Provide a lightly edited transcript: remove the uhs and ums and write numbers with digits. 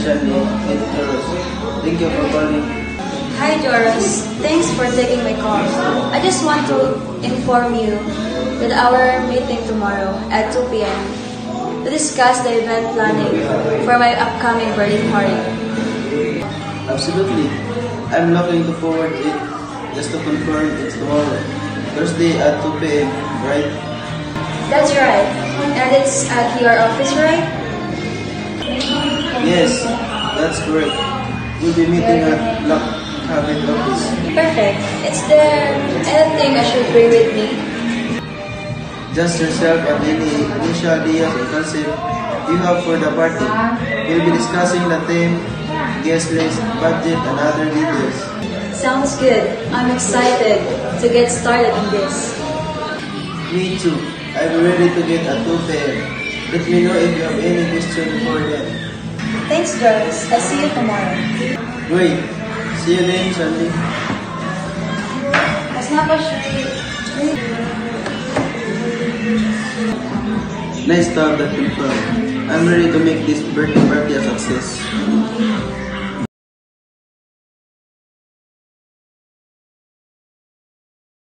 Shandy. It's Joros. Thank you for calling. Hi Joros, thanks for taking my call. I just want to inform you that our meeting tomorrow at 2 p.m. to discuss the event planning for my upcoming birthday party. Absolutely. I'm looking forward to it. Just to confirm, it's tomorrow, Thursday at 2 p.m., right? That's right. And it's at your office, right? Yes, that's correct. We'll be meeting at Black Cabin office. Perfect. Is there anything I should bring with me? Just yourself and any initial ideas or concept you have for the party. We'll be discussing the theme, guest list, budget, and other details. Sounds good. I'm excited to get started on this. Me too. I'm ready to get at 2 p.m. Let me know if you have any question before then. Thanks, Joros. I'll see you tomorrow. Great. See you then, Shandy. Mas na pa siya. Nice to have that confirmed. I'm ready to make this birthday party a success.